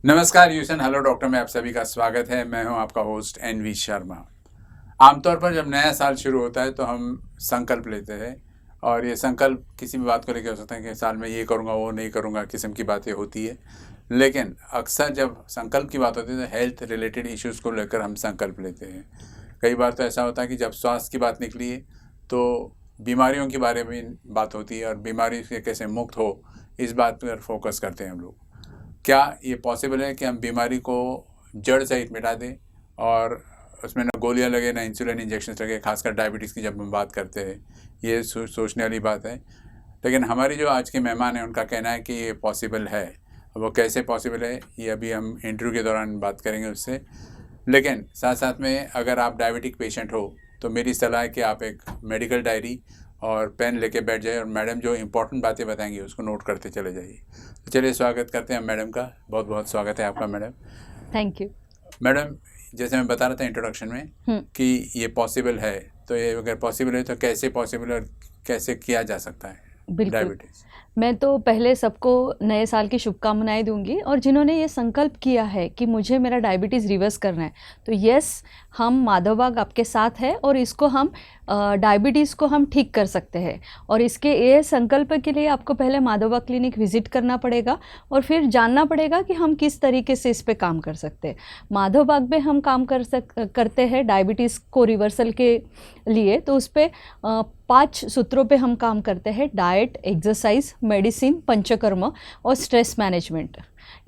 नमस्कार यूसन hello doctor में आप सभी का स्वागत है। मैं हूं आपका होस्ट एनवी शर्मा। आमतौर पर जब नया साल शुरू होता है तो हम संकल्प लेते हैं और ये संकल्प किसी भी बात को लेकर हो सकता है कि साल में ये करूंगा वो नहीं करूंगा किस्म की बातें होती है। लेकिन अक्सर जब संकल्प की बात होती है तो हेल्थ रिलेटेड इश्यूज़ को लेकर हम संकल्प लेते हैं। कई बार तो ऐसा होता है कि जब स्वास्थ्य की बात निकली है तो बीमारियों के बारे में बात होती है और बीमारी से कैसे मुक्त हो इस बात पर फोकस करते हैं हम लोग। क्या ये पॉसिबल है कि हम बीमारी को जड़ सहित मिटा दें और उसमें ना गोलियां लगे ना इंसुलिन इंजेक्शन लगे, खासकर डायबिटीज़ की जब हम बात करते हैं ये सोचने वाली बात है। लेकिन हमारी जो आज के मेहमान हैं उनका कहना है कि ये पॉसिबल है। वो कैसे पॉसिबल है ये अभी हम इंटरव्यू के दौरान बात करेंगे उससे। लेकिन साथ साथ में अगर आप डायबिटिक पेशेंट हो तो मेरी सलाह है कि आप एक मेडिकल डायरी और पेन लेके बैठ जाए और मैडम जो इम्पोर्टेंट बातें बताएंगी उसको नोट करते चले जाइए। तो चलिए स्वागत करते हैं मैडम का। बहुत बहुत स्वागत है आपका मैडम। थैंक यू मैडम, जैसे मैं बता रहा था इंट्रोडक्शन में कि ये पॉसिबल है, तो ये अगर पॉसिबल है तो कैसे पॉसिबल और कैसे किया जा सकता है बिल्कुल। डायबिटीज़? मैं तो पहले सबको नए साल की शुभकामनाएं दूंगी और जिन्होंने ये संकल्प किया है कि मुझे मेरा डायबिटीज़ रिवर्स करना है तो यस, हम माधवबाग आपके साथ है और इसको हम डायबिटीज़ को हम ठीक कर सकते हैं। और इसके ये संकल्प के लिए आपको पहले माधवबाग क्लिनिक विज़िट करना पड़ेगा और फिर जानना पड़ेगा कि हम किस तरीके से इस पे काम कर सकते हैं। माधवबाग में हम काम करते हैं डायबिटीज़ को रिवर्सल के लिए, तो उस पर 5 सूत्रों पे हम काम करते हैं: डाइट, एक्सरसाइज, मेडिसिन, पंचकर्म और स्ट्रेस मैनेजमेंट।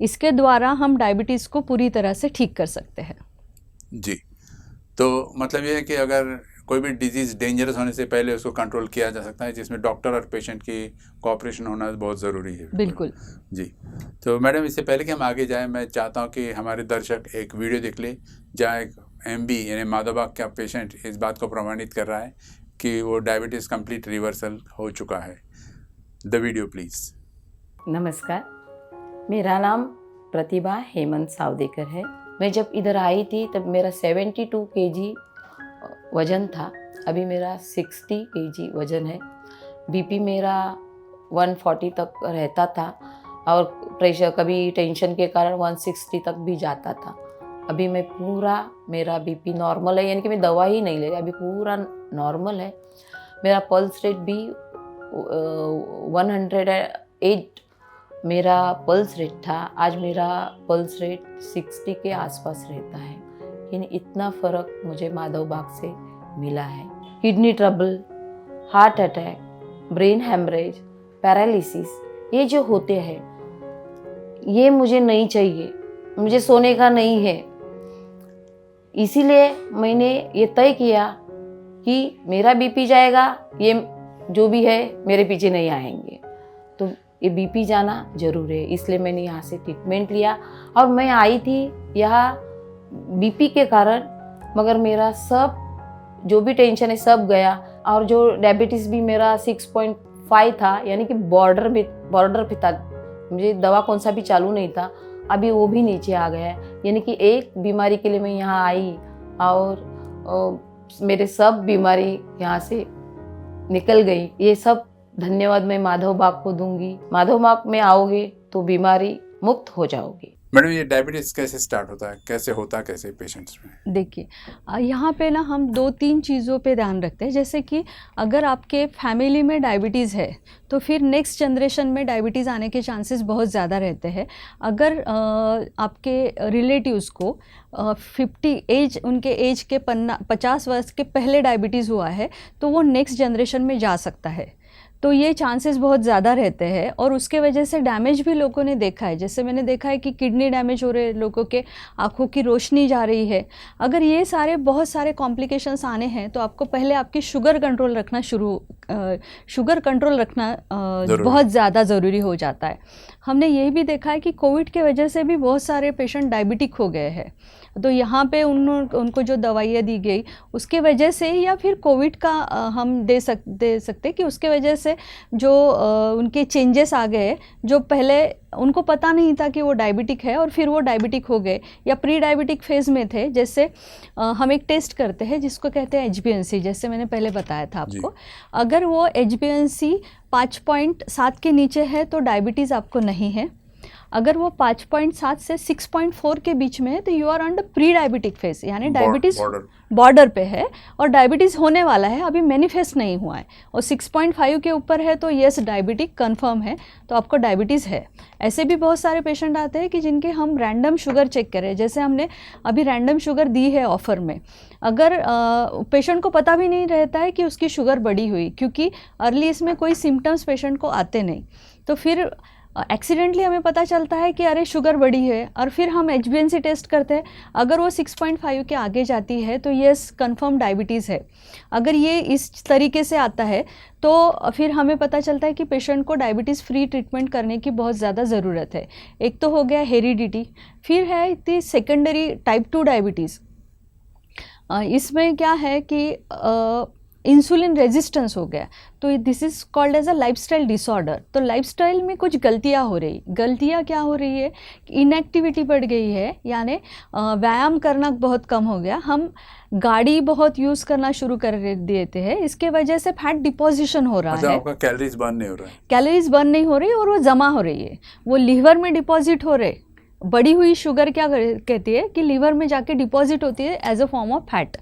इसके द्वारा हम डायबिटीज़ को पूरी तरह से ठीक कर सकते हैं। जी, तो मतलब ये है कि अगर कोई भी डिजीज़ डेंजरस होने से पहले उसको कंट्रोल किया जा सकता है, जिसमें डॉक्टर और पेशेंट की कोऑपरेशन होना बहुत ज़रूरी है। बिल्कुल जी। तो मैडम, इससे पहले कि हम आगे जाएं, मैं चाहता हूं कि हमारे दर्शक एक वीडियो देख ले जहाँ एक एमबी यानी माधवबाग का पेशेंट इस बात को प्रमाणित कर रहा है कि वो डायबिटीज़ कंप्लीट रिवर्सल हो चुका है। The video please. नमस्कार, मेरा नाम प्रतिभा हेमंत सावदेकर है। मैं जब इधर आई थी तब मेरा 72 केजी वज़न था, अभी मेरा 60 केजी वज़न है। बीपी मेरा 140 तक रहता था और प्रेशर कभी टेंशन के कारण 160 तक भी जाता था। अभी मैं पूरा, मेरा बीपी नॉर्मल है, यानी कि मैं दवा ही नहीं ले रही, अभी पूरा नॉर्मल है। मेरा पल्स रेट भी 108 मेरा पल्स रेट था, आज मेरा पल्स रेट 60 के आसपास रहता है। यानी इतना फ़र्क मुझे माधवबाग से मिला है। Kidney trouble, heart attack, brain haemorrhage, paralysis, ये जो होते हैं ये मुझे नहीं चाहिए, मुझे सोने का नहीं है। इसीलिए मैंने ये तय किया कि मेरा बीपी जाएगा, ये जो भी है मेरे पीछे नहीं आएंगे, तो ये बीपी जाना ज़रूर है। इसलिए मैंने यहाँ से ट्रीटमेंट लिया और मैं आई थी यहाँ बीपी के कारण, मगर मेरा सब जो भी टेंशन है सब गया। और जो डायबिटीज़ भी मेरा 6.5 था, यानी कि बॉर्डर पे था, मुझे दवा कौन सा भी चालू नहीं था, अभी वो भी नीचे आ गया है। यानी कि एक बीमारी के लिए मैं यहाँ आई और मेरे सब बीमारी यहाँ से निकल गई। ये सब धन्यवाद मैं माधवबाग को दूंगी। माधवबाग में आओगे तो बीमारी मुक्त हो जाओगे। मैडम, ये डायबिटीज़ कैसे स्टार्ट होता है, कैसे होता है, कैसे पेशेंट्स में? देखिए, यहाँ पे ना हम 2-3 चीज़ों पे ध्यान रखते हैं। जैसे कि अगर आपके फैमिली में डायबिटीज़ है तो फिर नेक्स्ट जनरेशन में डायबिटीज़ आने के चांसेस बहुत ज़्यादा रहते हैं। अगर आपके रिलेटिव्स को 50 एज, उनके एज के 50 वर्ष के पहले डायबिटीज़ हुआ है तो वो नेक्स्ट जनरेशन में जा सकता है। तो ये चांसेस बहुत ज़्यादा रहते हैं और उसके वजह से डैमेज भी लोगों ने देखा है। जैसे मैंने देखा है कि किडनी डैमेज हो रहे हैं, लोगों के आँखों की रोशनी जा रही है। अगर ये सारे बहुत सारे कॉम्प्लिकेशंस आने हैं तो आपको पहले आपकी शुगर कंट्रोल रखना बहुत ज़्यादा ज़रूरी हो जाता है। हमने ये भी देखा है कि कोविड के वजह से भी बहुत सारे पेशेंट डायबिटिक हो गए हैं। तो यहाँ पे उनको जो दवाइयाँ दी गई उसके वजह से, या फिर कोविड का हम दे सकते कि उसके वजह से जो उनके चेंजेस आ गए, जो पहले उनको पता नहीं था कि वो डायबिटिक है और फिर वो डायबिटिक हो गए या प्री डायबिटिक फेज़ में थे। जैसे हम एक टेस्ट करते हैं जिसको कहते हैं HbA1c, जैसे मैंने पहले बताया था आपको। अगर वो HbA1c 5.7 के नीचे है तो डायबिटीज़ आपको नहीं है। अगर वो 5.7 से 6.4 के बीच में है तो you are under pre diabetic phase, यानी डायबिटीज़ बॉर्डर पे है और डायबिटीज़ होने वाला है, अभी मैनिफेस्ट नहीं हुआ है। और 6.5 के ऊपर है तो यस डायबिटिक कंफर्म है, तो आपको डायबिटीज़ है। ऐसे भी बहुत सारे पेशेंट आते हैं कि जिनके हम रैंडम शुगर चेक करें, जैसे हमने अभी रैंडम शुगर दी है ऑफ़र में, अगर पेशेंट को पता भी नहीं रहता है कि उसकी शुगर बढ़ी हुई, क्योंकि अर्ली इसमें कोई सिम्टम्स पेशेंट को आते नहीं, तो फिर एक्सीडेंटली हमें पता चलता है कि अरे शुगर बढ़ी है, और फिर हम HbA1c टेस्ट करते हैं, अगर वो 6.5 के आगे जाती है तो यस कंफर्म डायबिटीज़ है। अगर ये इस तरीके से आता है तो फिर हमें पता चलता है कि पेशेंट को डायबिटीज़ फ्री ट्रीटमेंट करने की बहुत ज़्यादा ज़रूरत है। एक तो हो गया हेरिडिटी, फिर है इतनी सेकेंडरी टाइप 2 डायबिटीज़। इसमें क्या है कि इंसुलिन रेजिस्टेंस हो गया, तो this is called as a lifestyle disorder. तो लाइफस्टाइल में कुछ गलतियां हो रही, गलतियां क्या हो रही है, इनएक्टिविटी बढ़ गई है, यानी व्यायाम करना बहुत कम हो गया, हम गाड़ी बहुत यूज़ करना शुरू कर देते हैं, इसके वजह से फैट डिपोजिशन हो रहा है। आपका कैलोरीज बर्न नहीं हो रहा है, कैलोरीज बर्न नहीं हो रही और वो जमा हो रही है, वो लीवर में डिपॉजिट हो रहे। बढ़ी हुई शुगर क्या कहती है कि लीवर में जाके डिपॉजिट होती है as a form of fat.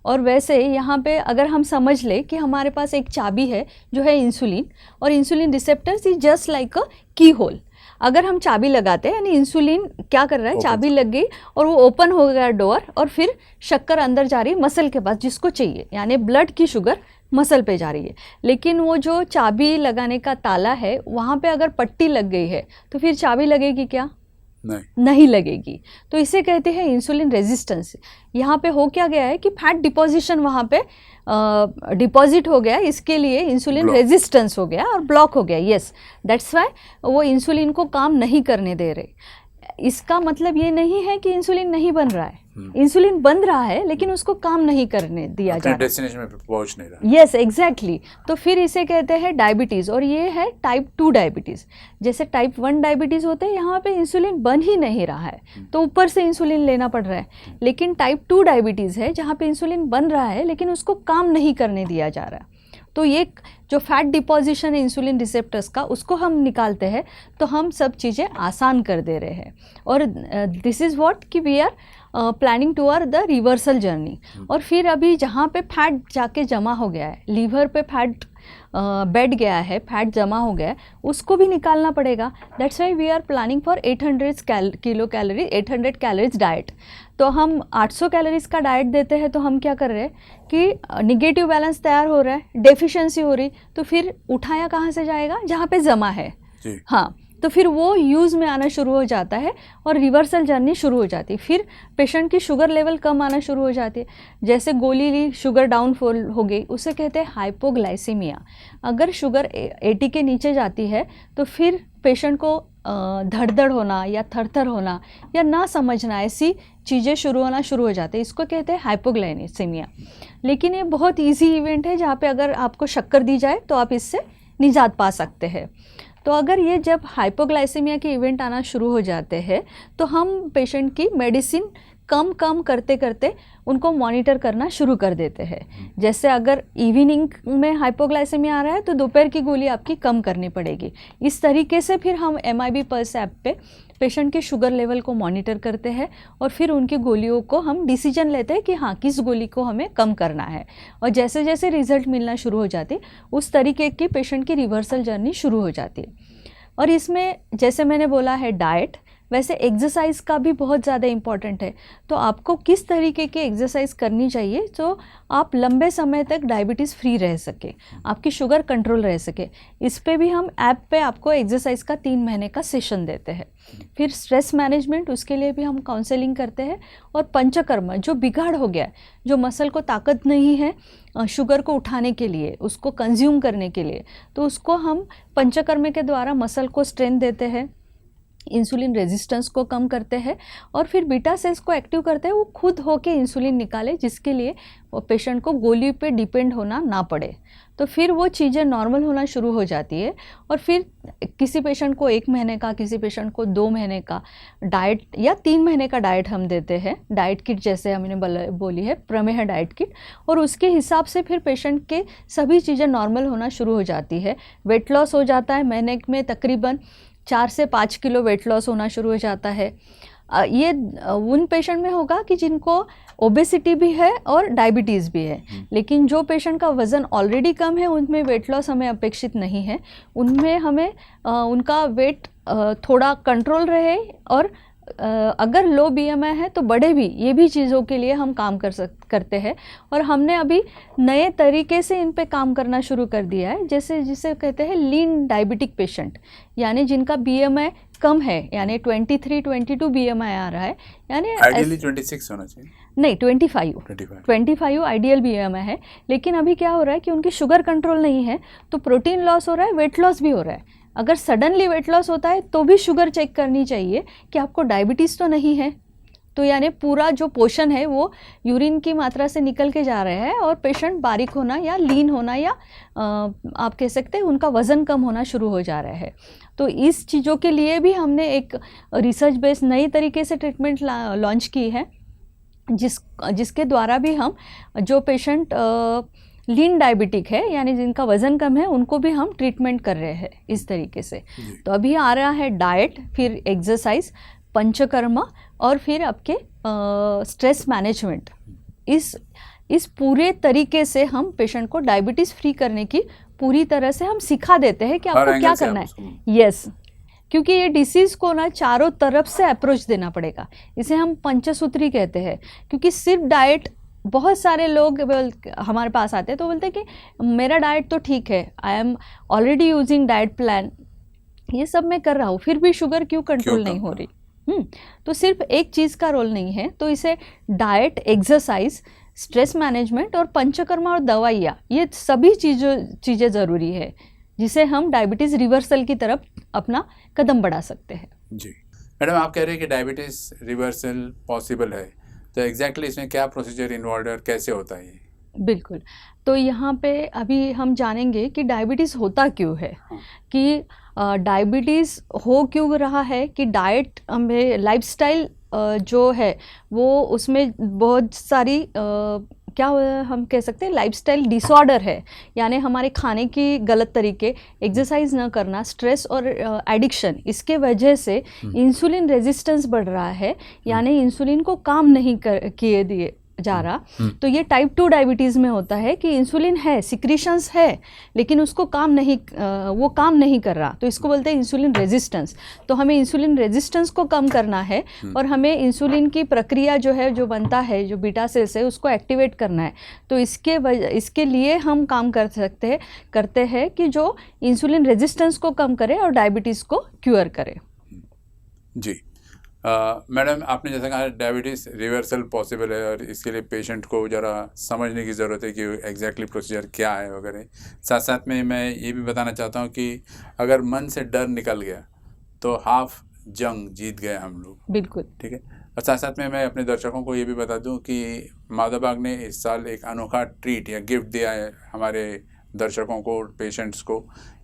और वैसे यहाँ पे अगर हम समझ ले कि हमारे पास एक चाबी है जो है इंसुलिन, और insulin receptors is just like अ की होल। अगर हम चाबी लगाते हैं, यानी इंसुलिन क्या कर रहा है, चाबी लग गई और वो ओपन हो गया डोर, और फिर शक्कर अंदर जा रही है मसल के पास जिसको चाहिए, यानी ब्लड की शुगर मसल पे जा रही है। लेकिन वो जो चाबी लगाने का ताला है वहाँ पे अगर पट्टी लग गई है तो फिर चाबी लगेगी क्या? नहीं लगेगी। तो इसे कहते हैं इंसुलिन रेजिस्टेंस। यहाँ पे हो क्या गया है कि फैट डिपोजिशन वहाँ पे डिपॉजिट हो गया, इसके लिए इंसुलिन रेजिस्टेंस हो गया और ब्लॉक हो गया। यस, दैट्स वाई वो इंसुलिन को काम नहीं करने दे रहे। इसका मतलब ये नहीं है कि इंसुलिन नहीं बन रहा है, इंसुलिन बन रहा है लेकिन उसको काम नहीं करने दिया जा रहा है, डेस्टिनेशन पे पहुंच नहीं रहा। Yes exactly. तो फिर इसे कहते हैं डायबिटीज़, और ये है टाइप 2 डायबिटीज़। जैसे टाइप 1 डायबिटीज़ होते हैं, यहाँ पे इंसुलिन बन ही नहीं रहा है तो ऊपर से इंसुलिन लेना पड़ रहा है। लेकिन टाइप 2 डायबिटीज़ है जहाँ पे इंसुलिन बन रहा है लेकिन उसको काम नहीं करने दिया जा रहा है। तो ये जो फैट डिपोजिशन है इंसुलिन रिसेप्टर्स का, उसको हम निकालते हैं तो हम सब चीज़ें आसान कर दे रहे हैं। और दिस इज़ व्हाट कि we are planning toward the reversal journey. और फिर अभी जहाँ पे फैट जाके जमा हो गया है, लीवर पे फैट बैठ गया है, फैट जमा हो गया है, उसको भी निकालना पड़ेगा। That's why we are planning for 800 kilo calorie 800 calories diet. तो हम 800 कैलोरीज का डाइट देते हैं तो हम क्या कर रहे हैं कि निगेटिव बैलेंस तैयार हो रहा है, डेफिशिएंसी हो रही, तो फिर उठाया कहाँ से जाएगा? जहाँ पे जमा है। हाँ, तो फिर वो यूज़ में आना शुरू हो जाता है और रिवर्सल जर्नी शुरू हो जाती है। फिर पेशेंट की शुगर लेवल कम आना शुरू हो जाती है। जैसे गोली ली, शुगर डाउनफॉल हो गई, उसे कहते हैं हाइपोग्लाइसीमिया। अगर शुगर 80 के नीचे जाती है तो फिर पेशेंट को धड़धड़ होना या थरथर होना या ना समझना, ऐसी चीज़ें शुरू होना शुरू हो जाते हैं। इसको कहते हैं हाइपोग्लाइसीमिया। लेकिन ये बहुत ईजी इवेंट है जहाँ पे अगर आपको शक्कर दी जाए तो आप इससे निजात पा सकते हैं। तो अगर ये जब हाइपोग्लाइसीमिया के इवेंट आना शुरू हो जाते हैं तो हम पेशेंट की मेडिसिन कम करते करते उनको मॉनिटर करना शुरू कर देते हैं। जैसे अगर इवनिंग में हाइपोग्लाइसेमिया आ रहा है तो दोपहर की गोली आपकी कम करनी पड़ेगी। इस तरीके से फिर हम MIB पल्स ऐप पे पेशेंट के शुगर लेवल को मॉनिटर करते हैं और फिर उनकी गोलियों को हम डिसीजन लेते हैं कि हाँ किस गोली को हमें कम करना है। और जैसे जैसे रिजल्ट मिलना शुरू हो जाती उस तरीके की पेशेंट की रिवर्सल जर्नी शुरू हो जाती है। और इसमें जैसे मैंने बोला है डाइट, वैसे एक्सरसाइज का भी बहुत ज़्यादा इम्पॉर्टेंट है। तो आपको किस तरीके की एक्सरसाइज करनी चाहिए तो आप लंबे समय तक डायबिटीज़ फ्री रह सके, आपकी शुगर कंट्रोल रह सके। इस पे भी हम ऐप पे आपको एक्सरसाइज का 3 महीने का सेशन देते हैं। फिर स्ट्रेस मैनेजमेंट, उसके लिए भी हम काउंसलिंग करते हैं। और पंचकर्म, जो बिगाड़ हो गया, जो मसल को ताकत नहीं है शुगर को उठाने के लिए, उसको कंज्यूम करने के लिए, तो उसको हम पंचकर्म के द्वारा मसल को स्ट्रेंथ देते हैं, इंसुलिन रेजिस्टेंस को कम करते हैं और फिर बीटा सेल्स को एक्टिव करते हैं, वो खुद होके इंसुलिन निकाले, जिसके लिए वो पेशेंट को गोली पे डिपेंड होना ना पड़े। तो फिर वो चीज़ें नॉर्मल होना शुरू हो जाती है। और फिर किसी पेशेंट को 1 महीने का, किसी पेशेंट को 2 महीने का डाइट या 3 महीने का डाइट हम देते हैं। डाइट किट जैसे हमने बोली है, प्रमेह डाइट किट, और उसके हिसाब से फिर पेशेंट के सभी चीज़ें नॉर्मल होना शुरू हो जाती है। वेट लॉस हो जाता है महीने में तकरीबन 4 से 5 किलो वेट लॉस होना शुरू हो जाता है। ये उन पेशेंट में होगा कि जिनको ओबेसिटी भी है और डायबिटीज़ भी है, लेकिन जो पेशेंट का वज़न ऑलरेडी कम है उनमें वेट लॉस हमें अपेक्षित नहीं है। उनमें हमें उनका वेट थोड़ा कंट्रोल रहे, और अगर लो BMI है तो बढ़े भी, ये भी चीज़ों के लिए हम काम करते हैं। और हमने अभी नए तरीके से इन पे काम करना शुरू कर दिया है, जैसे जिसे कहते हैं लीन डायबिटिक पेशेंट, यानी जिनका BMI कम है, यानी 23-22 BMI आ रहा है, यानी आइडियली 26 होना चाहिए, नहीं 25 आइडियल BMI है। लेकिन अभी क्या हो रहा है कि उनकी शुगर कंट्रोल नहीं है, तो प्रोटीन लॉस हो रहा है, वेट लॉस भी हो रहा है। अगर सडनली वेट लॉस होता है तो भी शुगर चेक करनी चाहिए कि आपको डायबिटीज़ तो नहीं है। तो यानी पूरा जो पोषण है वो यूरिन की मात्रा से निकल के जा रहा है, और पेशेंट बारीक होना या लीन होना या आप कह सकते हैं उनका वज़न कम होना शुरू हो जा रहा है। तो इस चीज़ों के लिए भी हमने एक रिसर्च बेस्ड नई तरीके से ट्रीटमेंट लॉन्च की है, जिसके द्वारा भी हम जो पेशेंट लीन डायबिटिक है, यानी जिनका वज़न कम है, उनको भी हम ट्रीटमेंट कर रहे हैं इस तरीके से। तो अभी आ रहा है डाइट, फिर एक्सरसाइज, पंचकर्मा, और फिर आपके स्ट्रेस मैनेजमेंट। इस पूरे तरीके से हम पेशेंट को डायबिटीज़ फ्री करने की पूरी तरह से हम सिखा देते हैं कि आपको क्या करना है। यस, क्योंकि ये डिसीज़ को ना चारों तरफ से अप्रोच देना पड़ेगा। इसे हम पंचसूत्री कहते हैं, क्योंकि सिर्फ डाइट, बहुत सारे लोग हमारे पास आते हैं तो बोलते हैं कि मेरा डाइट तो ठीक है, I am already using diet plan, ये सब मैं कर रहा हूँ, फिर भी शुगर क्यों कंट्रोल नहीं हो रही। तो सिर्फ एक चीज़ का रोल नहीं है, तो इसे डाइट, एक्सरसाइज, स्ट्रेस मैनेजमेंट और पंचकर्मा और दवाइयाँ, ये सभी चीज़ें ज़रूरी है, जिसे हम डायबिटीज़ रिवर्सल की तरफ अपना कदम बढ़ा सकते हैं। जी मैडम, आप कह रहे हैं कि डायबिटीज़ रिवर्सल पॉसिबल है, तो एग्जैक्टली इसमें क्या प्रोसीजर इन्वॉल्व है और कैसे होता है ये? बिल्कुल, तो यहाँ पे अभी हम जानेंगे कि डायबिटीज़ होता क्यों है, कि डायबिटीज़ हो क्यों रहा है, कि डाइट में लाइफस्टाइल जो है वो उसमें बहुत सारी क्या हम कह सकते हैं लाइफस्टाइल डिसऑर्डर है, यानी हमारे खाने की गलत तरीके, एक्सरसाइज न करना, स्ट्रेस और एडिक्शन, इसके वजह से इंसुलिन रेजिस्टेंस बढ़ रहा है, यानी इंसुलिन को काम नहीं किए दिए जा रहा। तो ये टाइप 2 डायबिटीज़ में होता है कि इंसुलिन है, सिक्रीशंस है, लेकिन उसको वो काम नहीं कर रहा, तो इसको बोलते हैं इंसुलिन रेजिस्टेंस। तो हमें इंसुलिन रेजिस्टेंस को कम करना है, और हमें इंसुलिन की प्रक्रिया जो है, जो बनता है, जो बीटा सेल्स है, उसको एक्टिवेट करना है। तो इसके लिए हम काम करते हैं कि जो इंसुलिन रेजिस्टेंस को कम करे और डायबिटीज़ को क्योर करे। जी मैडम, आपने जैसा कहा डायबिटीज़ रिवर्सल पॉसिबल है, और इसके लिए पेशेंट को ज़रा समझने की ज़रूरत है कि एग्जैक्टली प्रोसीजर क्या है वगैरह। साथ साथ में मैं ये भी बताना चाहता हूँ कि अगर मन से डर निकल गया तो हाफ जंग जीत गए हम लोग। बिल्कुल, ठीक है। और साथ साथ में मैं अपने दर्शकों को ये भी बता दूँ कि माधवबाग ने इस साल एक अनोखा ट्रीट या गिफ्ट दिया है हमारे दर्शकों को, पेशेंट्स को,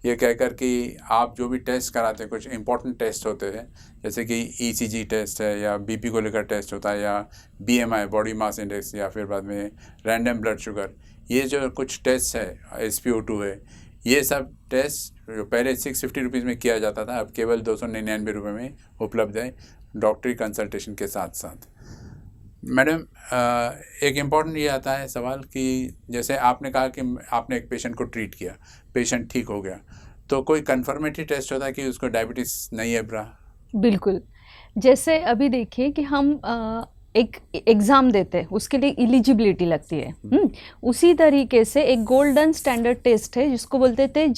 ये कहकर कि आप जो भी टेस्ट कराते हैं, कुछ इंपॉर्टेंट टेस्ट होते हैं, जैसे कि ECG टेस्ट है, या BP को लेकर टेस्ट होता है, या BMI बॉडी मास इंडेक्स, या फिर बाद में रैंडम ब्लड शुगर, ये जो कुछ टेस्ट है, SpO2 है, ये सब टेस्ट जो पहले 650 रुपीज़ में किया जाता था, अब केवल 299 रुपये में उपलब्ध है, डॉक्टरी कंसल्टेशन के साथ साथ। मैडम, एक इम्पॉर्टेंट ये आता है सवाल कि जैसे आपने कहा कि आपने एक पेशेंट को ट्रीट किया, पेशेंट ठीक हो गया, तो कोई कन्फर्मेटरी टेस्ट होता है कि उसको डायबिटीज़ नहीं है ब्रा? बिल्कुल, जैसे अभी देखिए कि हम एक एग्ज़ाम देते हैं, उसके लिए एलिजिबिलिटी लगती है। उसी तरीके से एक गोल्डन स्टैंडर्ड टेस्ट है जिसको बोलते थे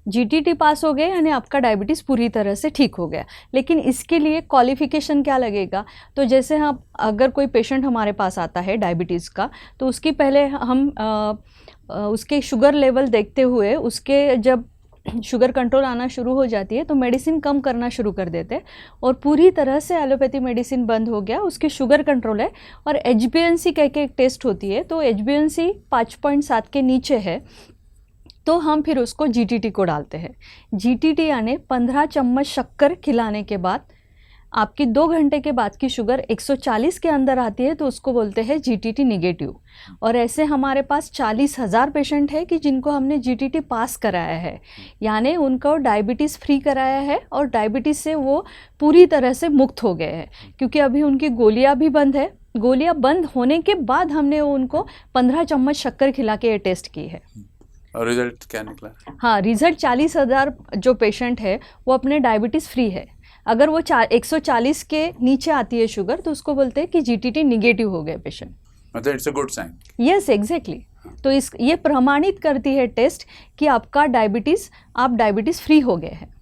GTT पास हो गए, यानी आपका डायबिटीज़ पूरी तरह से ठीक हो गया। लेकिन इसके लिए क्वालिफ़िकेशन क्या लगेगा, तो जैसे हम अगर कोई पेशेंट हमारे पास आता है डायबिटीज़ का, तो उसकी पहले हम उसके शुगर लेवल देखते हुए, उसके जब शुगर कंट्रोल आना शुरू हो जाती है तो मेडिसिन कम करना शुरू कर देते हैं, और पूरी तरह से एलोपैथी मेडिसिन बंद हो गया, उसकी शुगर कंट्रोल है। और HbA1c कह के एक टेस्ट होती है, तो HbA1c 5.7 के नीचे है तो हम फिर उसको GTT को डालते हैं। GTT यानी 15 चम्मच शक्कर खिलाने के बाद आपकी 2 घंटे के बाद की शुगर 140 के अंदर आती है तो उसको बोलते हैं जीटीटी निगेटिव। और ऐसे हमारे पास 40,000 पेशेंट है कि जिनको हमने जीटीटी पास कराया है, यानी उनको डायबिटीज़ फ्री कराया है और डायबिटीज़ से वो पूरी तरह से मुक्त हो गए हैं, क्योंकि अभी उनकी गोलियां भी बंद है। गोलियां बंद होने के बाद हमने उनको 15 चम्मच शक्कर खिला के ये टेस्ट की है। और रिजल्ट क्या निकला? हाँ, रिजल्ट 40,000 जो पेशेंट है वो अपने डायबिटीज़ फ्री है। अगर वो 140 के नीचे आती है शुगर तो उसको बोलते हैं कि जीटीटी निगेटिव हो गए पेशेंट। मतलब it's a good sign. Yes, exactly. तो ये प्रमाणित करती है टेस्ट कि आप डायबिटीज़ फ्री हो गए हैं।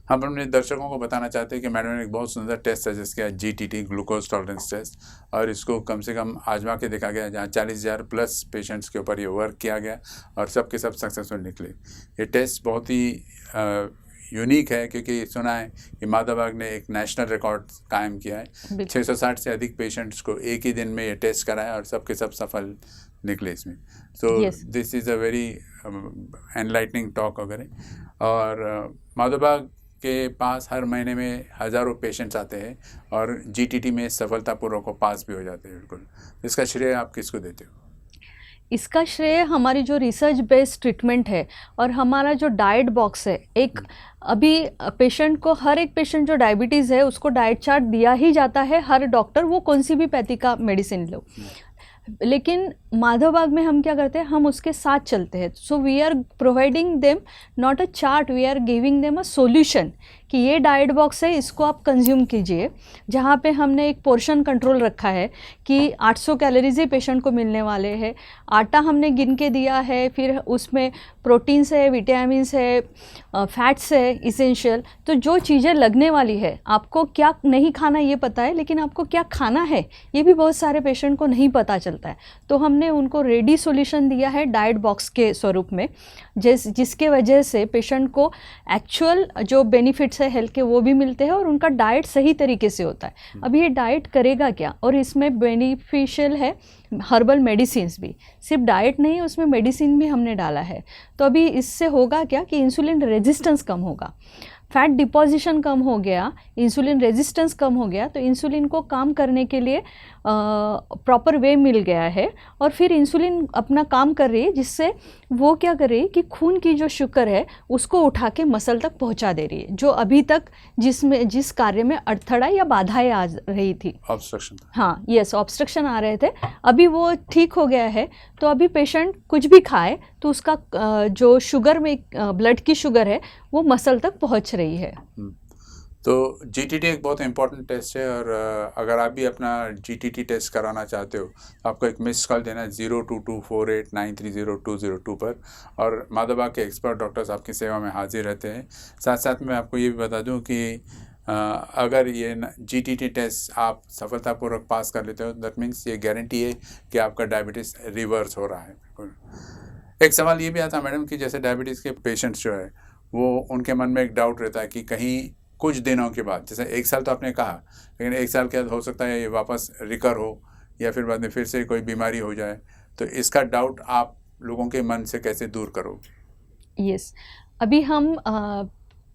हम अपने दर्शकों को बताना चाहते हैं कि मैडम ने एक बहुत सुंदर टेस्ट सजेस्ट किया, जीटीटी, ग्लूकोज टॉलरेंस टेस्ट, और इसको कम से कम आजमा के देखा गया, जहाँ 40,000 प्लस पेशेंट्स के ऊपर ये वर्क किया गया और सब के सब सक्सेसफुल निकले। ये टेस्ट बहुत ही यूनिक है, क्योंकि सुना है कि माधवबाग ने एक नेशनल रिकॉर्ड कायम किया है। 660 से अधिक पेशेंट्स को एक ही दिन में ये टेस्ट कराया और सब के सब सफल निकले इसमें। So this is a very enlightening talk वगैरह। और माधवबाग के पास हर महीने में हज़ारों पेशेंट्स आते हैं और जीटीटी में सफलतापूर्वक को पास भी हो जाते हैं। बिल्कुल, इसका श्रेय आप किसको देते हो? इसका श्रेय हमारी जो रिसर्च बेस्ड ट्रीटमेंट है और हमारा जो डाइट बॉक्स है। अभी पेशेंट को, हर एक पेशेंट जो डायबिटीज़ है उसको डाइट चार्ट दिया ही जाता है, हर डॉक्टर वो कौन सी भी पैथी का मेडिसिन लो। लेकिन माधवबाग में हम क्या करते हैं, हम उसके साथ चलते हैं। So we are providing them not a chart, we are giving them a solution कि ये डाइट बॉक्स है, इसको आप कंज्यूम कीजिए। जहाँ पे हमने एक पोर्शन कंट्रोल रखा है कि 800 कैलोरीज ही पेशेंट को मिलने वाले हैं। आटा हमने गिन के दिया है, फिर उसमें प्रोटीन्स है, विटामिन्स है, फैट्स है इसेंशियल। तो जो चीज़ें लगने वाली है, आपको क्या नहीं खाना ये पता है, लेकिन आपको क्या खाना है ये भी बहुत सारे पेशेंट को नहीं पता चलता है। तो हमने उनको रेडी सॉल्यूशन दिया है डाइट बॉक्स के स्वरूप में, जिसके वजह से पेशेंट को एक्चुअल जो बेनिफिट्स है हेल्थ के वो भी मिलते हैं और उनका डाइट सही तरीके से होता है। अभी ये डाइट करेगा क्या, और इसमें बेनिफिशियल है हर्बल मेडिसिन्स भी, सिर्फ डाइट नहीं, उसमें मेडिसिन भी हमने डाला है। तो अभी इससे होगा क्या कि इंसुलिन रेजिस्टेंस कम होगा, फैट डिपोजिशन कम हो गया, इंसुलिन रेजिस्टेंस कम हो गया, तो इंसुलिन को काम करने के लिए प्रॉपर वे मिल गया है और फिर इंसुलिन अपना काम कर रही है, जिससे वो क्या कर रही है कि खून की जो शुगर है उसको उठा के मसल तक पहुंचा दे रही है, जो अभी तक जिस कार्य में अड़थड़ा या बाधाएं आ रही थी, ऑब्स्ट्रक्शन। हाँ, यस, ऑब्स्ट्रक्शन आ रहे थे, अभी वो ठीक हो गया है। तो अभी पेशेंट कुछ भी खाए तो उसका जो शुगर में ब्लड की शुगर है वो मसल तक पहुंच रही है। तो जीटीटी एक बहुत इंपॉर्टेंट टेस्ट है, और अगर आप भी अपना जीटीटी टेस्ट कराना चाहते हो तो आपको एक मिस कॉल देना है 022489300202 पर, और माधवबाग के एक्सपर्ट डॉक्टर्स आपकी सेवा में हाजिर रहते हैं। साथ साथ मैं आपको ये भी बता दूं कि अगर ये जीटीटी टेस्ट आप सफलतापूर्वक पास कर लेते हो, दैट मीन्स ये गारंटी है कि आपका डायबिटीज़ रिवर्स हो रहा है। एक सवाल ये भी आता है मैडम कि जैसे डायबिटीज़ के पेशेंट्स जो है वो, उनके मन में एक डाउट रहता है कि कहीं कुछ दिनों के बाद, जैसे 1 साल तो आपने कहा, लेकिन 1 साल के बाद हो सकता है ये वापस रिकर हो या फिर बाद में फिर से कोई बीमारी हो जाए, तो इसका डाउट आप लोगों के मन से कैसे दूर करोगे? यस, अभी हम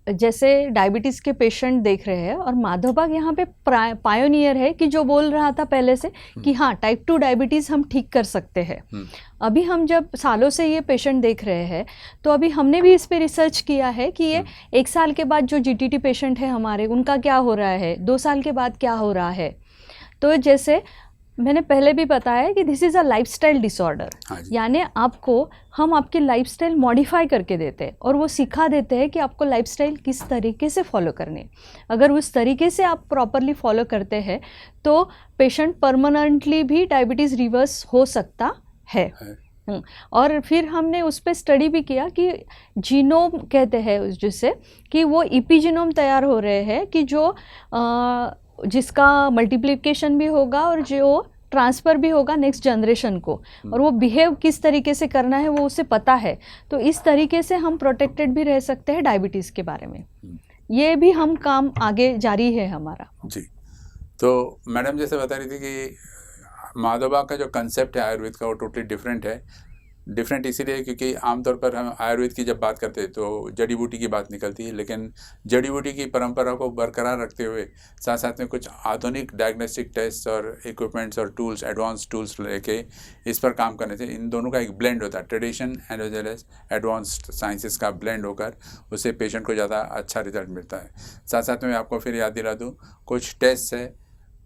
जैसे डायबिटीज़ के पेशेंट देख रहे हैं और माधवबाग यहाँ पे पायोनियर है कि जो बोल रहा था पहले से कि हाँ, टाइप 2 डायबिटीज़ हम ठीक कर सकते हैं। अभी हम जब सालों से ये पेशेंट देख रहे हैं तो अभी हमने भी इस पे रिसर्च किया है कि ये 1 साल के बाद जो जीटीटी पेशेंट है हमारे, उनका क्या हो रहा है, 2 साल के बाद क्या हो रहा है। तो जैसे मैंने पहले भी बताया कि this is a lifestyle disorder, यानी हम आपकी लाइफस्टाइल मॉडिफाई करके देते हैं और वो सिखा देते हैं कि आपको लाइफस्टाइल किस तरीके से फॉलो करनी है। अगर उस तरीके से आप प्रॉपरली फॉलो करते हैं तो पेशेंट परमानेंटली भी डायबिटीज़ रिवर्स हो सकता है। और फिर हमने उस पर स्टडी भी किया कि जीनोम कहते हैं जिससे कि वो इपीजीनोम तैयार हो रहे हैं कि जो जिसका मल्टीप्लिकेशन भी होगा और जो ट्रांसफ़र भी होगा नेक्स्ट जनरेशन को, और वो बिहेव किस तरीके से करना है वो उसे पता है। तो इस तरीके से हम प्रोटेक्टेड भी रह सकते हैं डायबिटीज़ के बारे में। ये भी हम काम आगे जारी है हमारा। जी, तो मैडम जैसे बता रही थी कि माधवबाग का जो कंसेप्ट है आयुर्वेद का वो टोटली डिफरेंट है। डिफरेंट इसीलिए क्योंकि आमतौर पर हम आयुर्वेद की जब बात करते हैं तो जड़ी बूटी की बात निकलती है, लेकिन जड़ी बूटी की परंपरा को बरकरार रखते हुए साथ साथ में कुछ आधुनिक डायग्नोस्टिक टेस्ट और इक्विपमेंट्स और टूल्स, एडवांस टूल्स लेके इस पर काम करने से इन दोनों का एक ब्लेंड होता है, tradition and as well as advanced sciences का ब्लेंड होकर उससे पेशेंट को ज़्यादा अच्छा रिजल्ट मिलता है। साथ साथ में आपको फिर याद दिला दूँ, कुछ टेस्ट है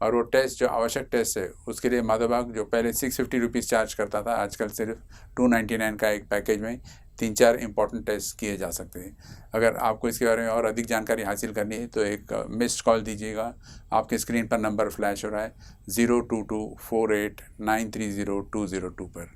और वो टेस्ट जो आवश्यक टेस्ट है उसके लिए माधवबाग जो पहले 650 रुपीज़ चार्ज करता था, आजकल सिर्फ 299 का एक पैकेज में 3-4 इंपॉर्टेंट टेस्ट किए जा सकते हैं। अगर आपको इसके बारे में और अधिक जानकारी हासिल करनी है तो एक मिस्ड कॉल दीजिएगा। आपके स्क्रीन पर नंबर फ्लैश हो रहा है 02248930202 पर।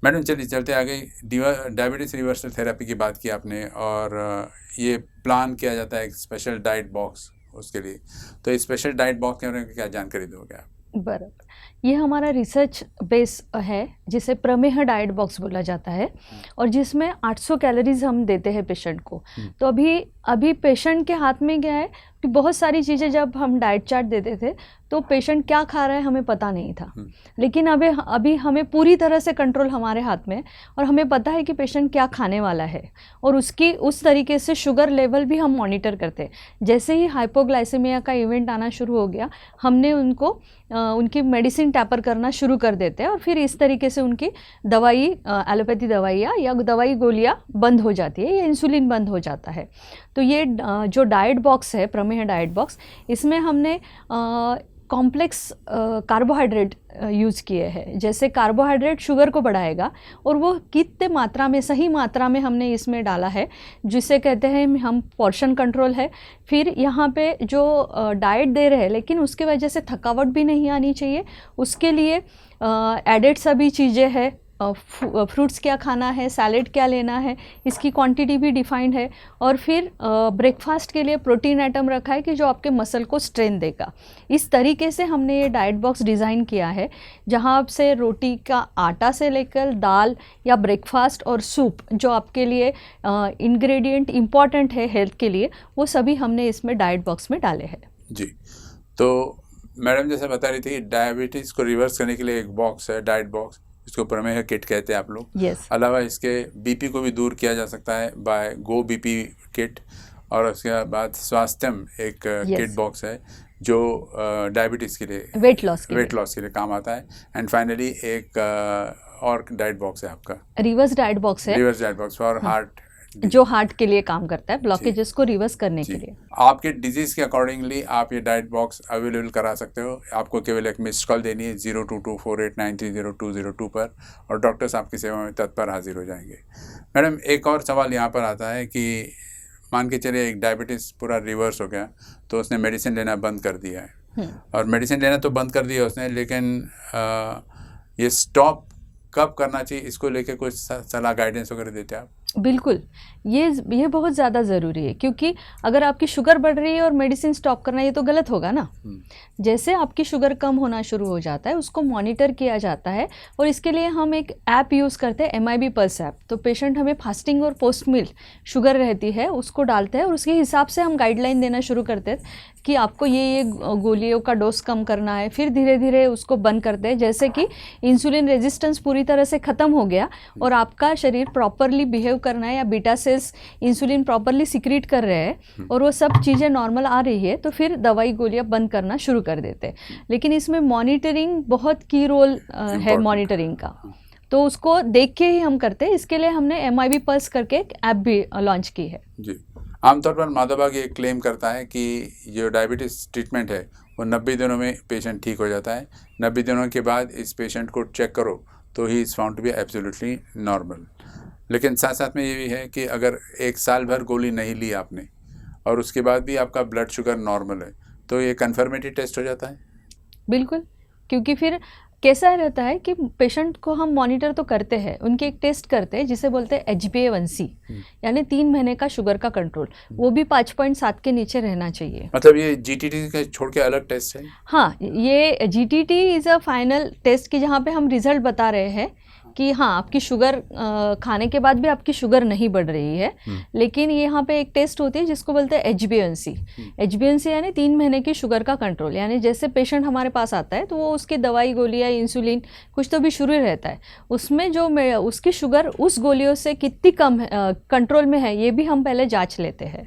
मैडम चलिए चलते आगे, डायबिटीज़ रिवर्सल थेरेपी की बात की आपने और ये प्लान किया जाता है एक स्पेशल डाइट बॉक्स उसके लिए, तो इस स्पेशल डाइट बॉक्स के बारे में क्या जानकारी दोगे आप? बराबर, ये हमारा रिसर्च बेस है जिसे प्रमेह डाइट बॉक्स बोला जाता है और जिसमें 800 कैलोरीज हम देते हैं पेशेंट को। तो अभी पेशेंट के हाथ में क्या है कि बहुत सारी चीज़ें जब हम डाइट चार्ट देते थे तो पेशेंट क्या खा रहा है हमें पता नहीं था, लेकिन अभी हमें पूरी तरह से कंट्रोल हमारे हाथ में और हमें पता है कि पेशेंट क्या खाने वाला है और उसकी उस तरीके से शुगर लेवल भी हम मॉनिटर करते हैं। जैसे ही हाइपोग्लाइसेमिया का इवेंट आना शुरू हो गया, हमने उनकी मेडिसिन टैपर करना शुरू कर देते हैं और फिर इस तरीके से उनकी दवाई, एलोपैथी दवाइयाँ या दवाई गोलियाँ बंद हो जाती है या इंसुलिन बंद हो जाता है। तो ये जो डाइट बॉक्स है, प्रमेह डाइट बॉक्स, इसमें हमने कॉम्प्लेक्स कार्बोहाइड्रेट यूज़ किए हैं। जैसे कार्बोहाइड्रेट शुगर को बढ़ाएगा और वो कितने मात्रा में, सही मात्रा में हमने इसमें डाला है, जिसे कहते हैं हम पोर्शन कंट्रोल है। फिर यहाँ पे जो डाइट दे रहे हैं लेकिन उसके वजह से थकावट भी नहीं आनी चाहिए, उसके लिए एडेड सभी चीज़ें हैं। फ्रूट्स क्या खाना है, सैलेड क्या लेना है, इसकी क्वांटिटी भी डिफाइंड है। और फिर ब्रेकफास्ट के लिए प्रोटीन आइटम रखा है कि जो आपके मसल को स्ट्रेंथ देगा। इस तरीके से हमने ये डाइट बॉक्स डिज़ाइन किया है, जहाँ से रोटी का आटा से लेकर दाल या ब्रेकफास्ट और सूप जो आपके लिए इंग्रेडिएंट इम्पॉर्टेंट है हेल्थ के लिए, वो सभी हमने इसमें डाइट बॉक्स में डाले हैं। जी, तो मैडम जैसे बता रही थी डायबिटीज़ को रिवर्स करने के लिए एक बॉक्स है, डाइट बॉक्स, इसको प्रमेह किट कहते हैं आप लोग। Yes. अलावा इसके बीपी को भी दूर किया जा सकता है बाय गो बीपी किट, और उसके बाद स्वास्थ्यम एक किट बॉक्स है जो डायबिटीज़ के लिए, वेट लॉस के लिए काम आता है। एंड फाइनली एक और डाइट बॉक्स है आपका, रिवर्स डाइट बॉक्स है, reverse diet box for heart, जो हार्ट के लिए काम करता है, ब्लॉकेजेस को रिवर्स करने के लिए। आपके डिजीज़ के अकॉर्डिंगली आप ये डाइट बॉक्स अवेलेबल करा सकते हो। आपको केवल एक मिस्ड कॉल देनी है 02248930202 पर और डॉक्टर्स आपकी सेवा में तत्पर हाजिर हो जाएंगे। मैडम एक और सवाल यहाँ पर आता है कि मान के चलिए एक डायबिटीज़ पूरा रिवर्स हो गया तो उसने मेडिसिन लेना बंद कर दिया है, और मेडिसिन लेना तो बंद कर दिया उसने, लेकिन ये स्टॉप कब करना चाहिए, इसको लेके कुछ सलाह गाइडेंस वगैरह देते हैं आप? बिल्कुल, ये बहुत ज़्यादा ज़रूरी है, क्योंकि अगर आपकी शुगर बढ़ रही है और मेडिसिन स्टॉप करना, ये तो गलत होगा ना। जैसे आपकी शुगर कम होना शुरू हो जाता है, उसको मॉनिटर किया जाता है और इसके लिए हम एक ऐप यूज़ करते हैं, MIB पल्स ऐप। तो पेशेंट हमें फास्टिंग और पोस्ट मील शुगर रहती है उसको डालते हैं और उसके हिसाब से हम गाइडलाइन देना शुरू करते हैं कि आपको ये गोलियों का डोज कम करना है। फिर धीरे धीरे उसको बंद करते हैं, जैसे कि इंसुलिन रेजिस्टेंस पूरी तरह से ख़त्म हो गया और आपका शरीर प्रॉपरली बिहेव करना है या beta cells insulin properly secrete कर रहे हैं और वो सब चीज़ें नॉर्मल आ रही है, तो फिर दवाई गोलियां बंद करना शुरू कर देते हैं। लेकिन इसमें मॉनिटरिंग बहुत की रोल है मॉनिटरिंग का, तो उसको देख के ही हम करते हैं। इसके लिए हमने MIB पल्स करके एक ऐप भी लॉन्च की है। जी, आमतौर पर माधवबाग ये क्लेम करता है कि जो डायबिटीज़ ट्रीटमेंट है वो 90 दिनों में पेशेंट ठीक हो जाता है। 90 दिनों के बाद इस पेशेंट को चेक करो तो he is found to be absolutely normal. लेकिन साथ साथ में ये भी है कि अगर एक साल भर गोली नहीं ली आपने और उसके बाद भी आपका ब्लड शुगर नॉर्मल है तो ये कन्फर्मेटरी टेस्ट हो जाता है? बिल्कुल, क्योंकि फिर कैसा रहता है कि पेशेंट को हम मॉनिटर तो करते हैं, उनके एक टेस्ट करते हैं जिसे बोलते हैं HbA1c, यानी 3 महीने का शुगर का कंट्रोल, वो भी 5.7 के नीचे रहना चाहिए। मतलब ये GTT का छोड़ के अलग टेस्ट है? हाँ, ये GTT is a final test की जहाँ पे हम रिजल्ट बता रहे हैं कि हाँ आपकी शुगर खाने के बाद भी आपकी शुगर नहीं बढ़ रही है, लेकिन यहाँ पे एक टेस्ट होती है जिसको बोलते हैं HbA1c। HbA1c यानी 3 महीने की शुगर का कंट्रोल, यानी जैसे पेशेंट हमारे पास आता है तो वो उसकी दवाई गोलियाँ इंसुलिन कुछ तो भी शुरू ही रहता है, उसमें जो उसकी शुगर उस गोलियों से कितनी कम कंट्रोल में है ये भी हम पहले जाँच लेते हैं।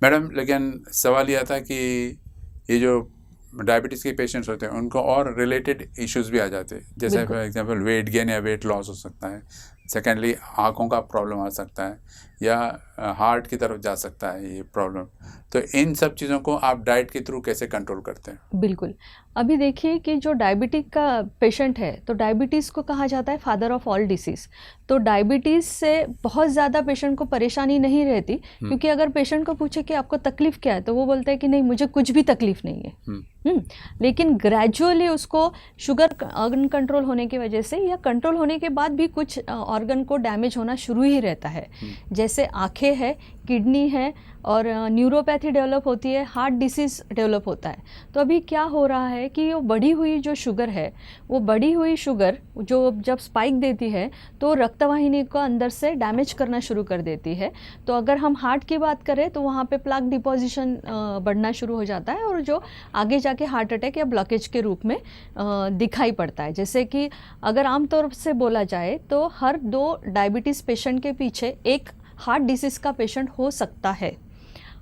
मैडम लेकिन सवाल यह था कि ये जो डायबिटीज़ के पेशेंट्स होते हैं उनको और रिलेटेड इश्यूज भी आ जाते हैं, जैसे फॉर एग्जांपल वेट गेन या वेट लॉस हो सकता है, सेकेंडली आँखों का प्रॉब्लम आ सकता है, या हार्ट की तरफ जा सकता है ये प्रॉब्लम। तो इन सब चीज़ों को आप डाइट के थ्रू कैसे कंट्रोल करते हैं? बिल्कुल, अभी देखिए कि जो डायबिटिक का पेशेंट है तो डायबिटीज़ को कहा जाता है फादर ऑफ ऑल डिसीज़। तो डायबिटीज़ से बहुत ज़्यादा पेशेंट को परेशानी नहीं रहती, क्योंकि अगर पेशेंट को पूछे कि आपको तकलीफ़ क्या है तो वो बोलता है कि नहीं मुझे कुछ भी तकलीफ़ नहीं है। लेकिन ग्रेजुअली उसको शुगर अनकंट्रोल होने की वजह से या कंट्रोल होने के बाद भी कुछ ऑर्गन को डैमेज होना शुरू ही रहता है, जैसे आँखें है, किडनी है, और न्यूरोपैथी डेवलप होती है, हार्ट डिसीज़ डेवलप होता है। तो अभी क्या हो रहा है कि वो बढ़ी हुई जो शुगर है, वो बढ़ी हुई शुगर जो जब स्पाइक देती है तो रक्तवाहिनी को अंदर से डैमेज करना शुरू कर देती है। तो अगर हम हार्ट की बात करें तो वहाँ पे प्लाक डिपोजिशन बढ़ना शुरू हो जाता है, और जो आगे जाके हार्ट अटैक या ब्लॉकेज के रूप में दिखाई पड़ता है। जैसे कि अगर आमतौर से बोला जाए तो हर 2 डायबिटीज़ पेशेंट के पीछे एक हार्ट डिसीज़ का पेशेंट हो सकता है।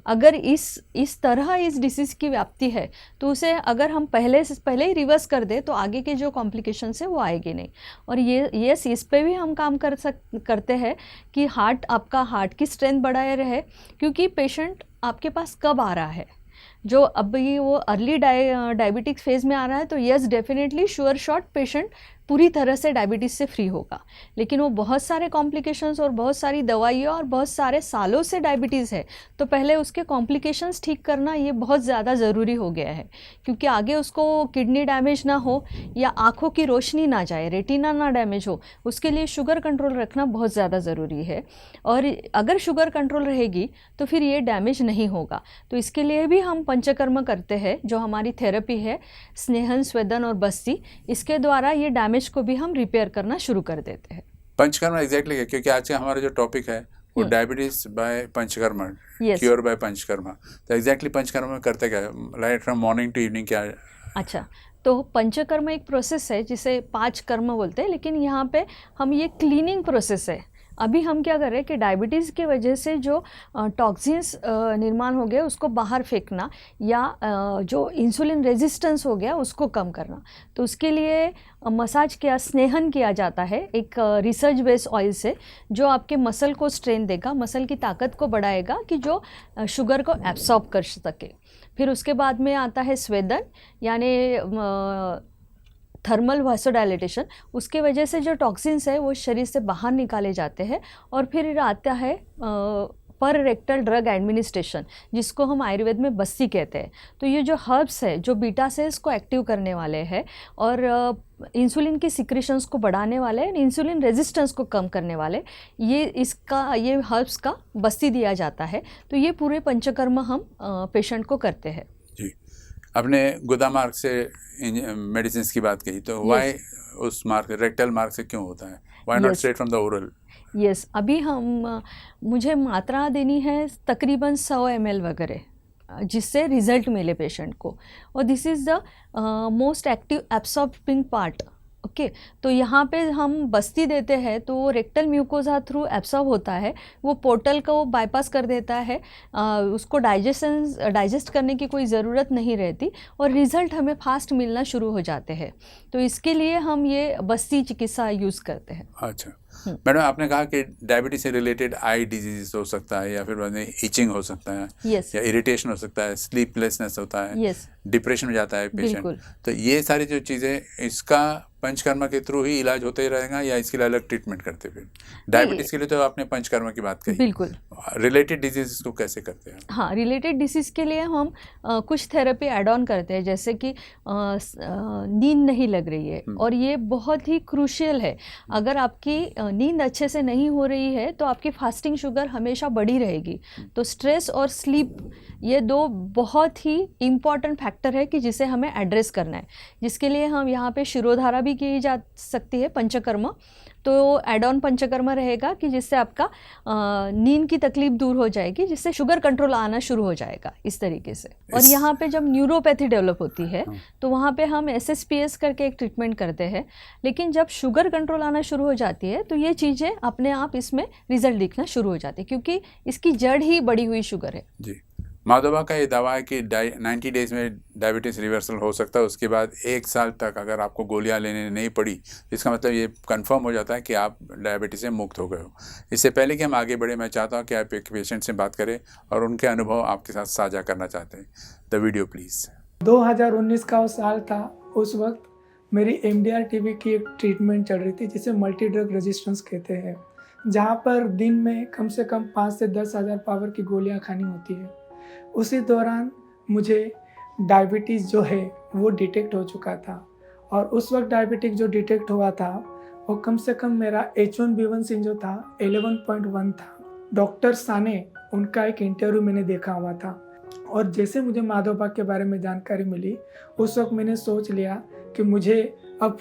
अगर इस तरह इस डिसीज़ की व्याप्ति है तो उसे अगर हम पहले ही रिवर्स कर दें तो आगे के जो कॉम्प्लिकेशंस है वो आएगी नहीं। और ये इस पे भी हम काम करते हैं कि आपका हार्ट की स्ट्रेंथ बढ़ाए रहे, क्योंकि पेशेंट आपके पास कब आ रहा है, जो अभी वो अर्ली डायबिटिक फेज़ में आ रहा है तो yes definitely sure shot patient पूरी तरह से डायबिटीज़ से फ्री होगा, लेकिन वो बहुत सारे कॉम्प्लिकेशंस और बहुत सारी दवाइयाँ और बहुत सारे सालों से डायबिटीज़ है, तो पहले उसके कॉम्प्लिकेशंस ठीक करना ये बहुत ज़्यादा ज़रूरी हो गया है, क्योंकि आगे उसको किडनी डैमेज ना हो या आँखों की रोशनी ना जाए, रेटिना ना डैमेज हो, उसके लिए शुगर कंट्रोल रखना बहुत ज़्यादा ज़रूरी है। और अगर शुगर कंट्रोल रहेगी तो फिर ये डैमेज नहीं होगा। तो इसके लिए भी हम पंचकर्म करते हैं, जो हमारी थेरेपी है स्नेहन, स्वेदन और बस्ती, इसके द्वारा ये डैमेज को भी हम रिपेयर करना शुरू कर देते हैं। पंचकर्मा एग्जैक्टली है, क्योंकि आज का हमारा जो टॉपिक है वो diabetes by Panchakarma, cure by Panchakarma. तो एग्जैक्टली पंचकर्मा में करते क्या, like from morning to evening क्या? अच्छा, तो पंचकर्म एक प्रोसेस है जिसे 5 कर्म बोलते हैं, लेकिन यहाँ पे हम ये क्लीनिंग प्रोसेस है। अभी हम क्या कर रहे हैं कि डायबिटीज़ की वजह से जो टॉक्सिन्स निर्माण हो गए उसको बाहर फेंकना, या जो इंसुलिन रेजिस्टेंस हो गया उसको कम करना। तो उसके लिए मसाज स्नेहन किया जाता है एक रिसर्च बेस्ड ऑयल से, जो आपके मसल को स्ट्रेन देगा, मसल की ताकत को बढ़ाएगा कि जो शुगर को एब्सॉर्ब कर सके। फिर उसके बाद में आता है स्वेदन, यानी थर्मल वासोडाइलेटेशन, उसके वजह से जो टॉक्सिन्स है वो शरीर से बाहर निकाले जाते हैं। और फिर आता है पर रेक्टल ड्रग एडमिनिस्ट्रेशन, जिसको हम आयुर्वेद में बस्ती कहते हैं। तो ये जो हर्ब्स है जो बीटा सेल्स को एक्टिव करने वाले हैं और इंसुलिन की सिक्रेशंस को बढ़ाने वाले हैं, इंसुलिन रेजिस्टेंस को कम करने वाले, ये हर्ब्स का बस्ती दिया जाता है। तो ये पूरे पंचकर्म हम पेशेंट को करते हैं। जी, आपने गुदा मार्ग से मेडिसिन की बात कही, तो वाई उस मार्ग रेक्टल मार्ग से क्यों होता है, why not straight from the oral? Yes, अभी मुझे मात्रा देनी है तकरीबन 100 ml वगैरह, जिससे रिजल्ट मिले पेशेंट को। और this is the most active absorbing part. Okay, तो यहाँ पे हम बस्ती देते हैं तो वो रेक्टल म्यूकोजा थ्रू एब्सॉर्ब होता है, वो पोर्टल को बाईपास कर देता है, उसको डाइजेस्ट करने की कोई ज़रूरत नहीं रहती और रिज़ल्ट हमें फास्ट मिलना शुरू हो जाते हैं। तो इसके लिए हम ये बस्ती चिकित्सा यूज़ करते हैं। अच्छा मैडम, आपने कहा कि डायबिटीज से रिलेटेड आई डिजीज हो सकता है, या फिर इचिंग हो सकता है, या इरिटेशन हो सकता है, स्लीपलेसनेस होता है, डिप्रेशन में जाता है पेशेंट। तो ये सारी जो चीज़ें, इसका पंचकर्मा के थ्रू ही इलाज होते ही रहेगा या इसके लिए अलग ट्रीटमेंट करते? फिर डायबिटीज के लिए तो आपने पंचकर्मा की बात कही, बिल्कुल। रिलेटेड डिजीज को कैसे करते हैं? हाँ, रिलेटेड डिसीज़ के लिए हम कुछ थेरेपी एड ऑन करते हैं, जैसे कि नींद नहीं लग रही है, और ये बहुत ही क्रूशियल है। अगर आपकी नींद अच्छे से नहीं हो रही है तो आपकी फास्टिंग शुगर हमेशा बढ़ी रहेगी। तो स्ट्रेस और स्लीप, ये 2 बहुत ही इम्पॉर्टेंट फैक्टर है कि जिसे हमें एड्रेस करना है, जिसके लिए हम यहाँ पे शिरोधारा भी की जा सकती है पंचकर्म। तो एड ऑन पंचकर्म रहेगा कि जिससे आपका नींद की तकलीफ दूर हो जाएगी, जिससे शुगर कंट्रोल आना शुरू हो जाएगा इस तरीके से। और यहाँ पे जब न्यूरोपैथी डेवलप होती है तो वहाँ पे हम SSPS करके एक ट्रीटमेंट करते हैं, लेकिन जब शुगर कंट्रोल आना शुरू हो जाती है तो ये चीज़ें अपने आप इसमें रिजल्ट दिखना शुरू हो जाती है, क्योंकि इसकी जड़ ही बढ़ी हुई शुगर है। जी, माधोबा का ये दावा है कि 90 डेज में डायबिटीज़ रिवर्सल हो सकता है। उसके बाद 1 साल तक अगर आपको गोलियां लेने नहीं पड़ी, इसका मतलब ये कंफर्म हो जाता है कि आप डायबिटीज़ से मुक्त हो गए हो। इससे पहले कि हम आगे बढ़े, मैं चाहता हूं कि आप एक पेशेंट से बात करें और उनके अनुभव आपके साथ साझा करना चाहते हैं। The video please. 2019 का वो साल था। उस वक्त मेरी MDR TB की एक ट्रीटमेंट चल रही थी जिसे मल्टी ड्रग रेजिस्टेंस कहते हैं, जहाँ पर दिन में कम से कम 5 से 10 हज़ार पावर की गोलियाँ खानी होती है। उसी दौरान मुझे डायबिटीज़ जो है वो डिटेक्ट हो चुका था, और उस वक्त डायबिटिक जो डिटेक्ट हुआ था वो कम से कम मेरा H1B1C जो था 11.1 था। डॉक्टर साने, उनका एक इंटरव्यू मैंने देखा हुआ था, और जैसे मुझे माधोबा के बारे में जानकारी मिली उस वक्त मैंने सोच लिया कि मुझे अब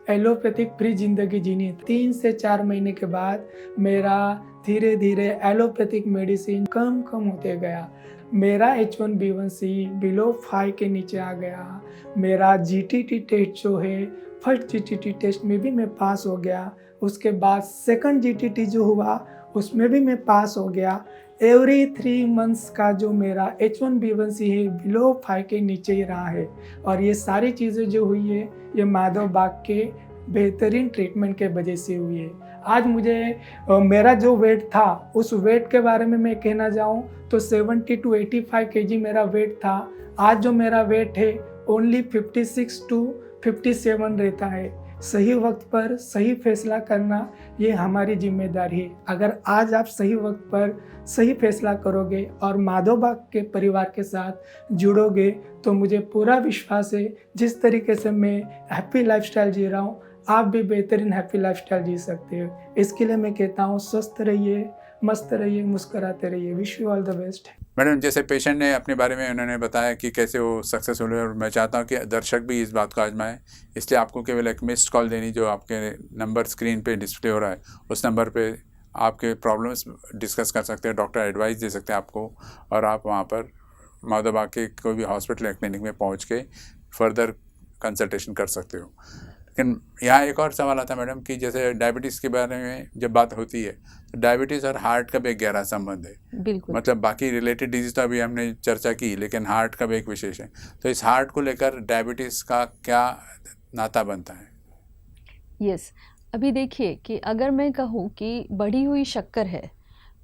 एलोपैथिक फ्री ज़िंदगी जीनी है। 3 से 4 महीने के बाद मेरा धीरे धीरे एलोपैथिक मेडिसिन कम होते गया। मेरा H1B1C बिलो 5 के नीचे आ गया। मेरा GTT टेस्ट जो है, फर्स्ट GTT टेस्ट में भी मैं पास हो गया। उसके बाद सेकंड GTT जो हुआ उसमें भी मैं पास हो गया। एवरी 3 मंथ्स का जो मेरा H1B1C है बिलो 5 के नीचे ही रहा है, और ये सारी चीज़ें जो हुई है ये माधोबाग के बेहतरीन ट्रीटमेंट के वजह से हुई है। आज मुझे मेरा जो वेट था, उस वेट के बारे में मैं कहना जाऊँ तो 70 to 85 kg मेरा वेट था। आज जो मेरा वेट है ओनली 56 to 57 रहता है। सही वक्त पर सही फैसला करना ये हमारी जिम्मेदारी है। अगर आज आप सही वक्त पर सही फैसला करोगे और माधोबाग के परिवार के साथ जुड़ोगे तो मुझे पूरा विश्वास है जिस तरीके से मैं हैप्पी लाइफस्टाइल जी रहा हूँ, आप भी बेहतरीन हैप्पी लाइफस्टाइल जी सकते हो। इसके लिए मैं कहता हूँ स्वस्थ रहिए, मस्त रहिए, मुस्कुराते रहिए। Wish you all the best. Madam, जैसे पेशेंट ने अपने बारे में उन्होंने बताया कि कैसे वो सक्सेसफुल हुए, और मैं चाहता हूँ कि दर्शक भी इस बात को आजमाएं। इसलिए आपको केवल एक मिस्ड कॉल देनी, जो आपके नंबर स्क्रीन पे डिस्प्ले हो रहा है उस नंबर पे आपके प्रॉब्लम्स डिस्कस कर सकते हैं, डॉक्टर एडवाइस दे सकते हैं आपको, और आप वहाँ पर माधोबाग के कोई भी हॉस्पिटल या क्लिनिक में पहुँच के फर्दर कंसल्टेशन कर सकते हो। लेकिन यहाँ एक और सवाल आता है मैडम कि जैसे डायबिटीज़ के बारे में जब बात होती है तो डायबिटीज़ और हार्ट का भी एक गहरा संबंध है। बिल्कुल। मतलब बाकी रिलेटेड डिजीज तो अभी हमने चर्चा की, लेकिन हार्ट का भी एक विशेष है। तो इस हार्ट को लेकर डायबिटीज़ का क्या नाता बनता है? यस, अभी देखिए कि अगर मैं कहूँ कि बढ़ी हुई शक्कर है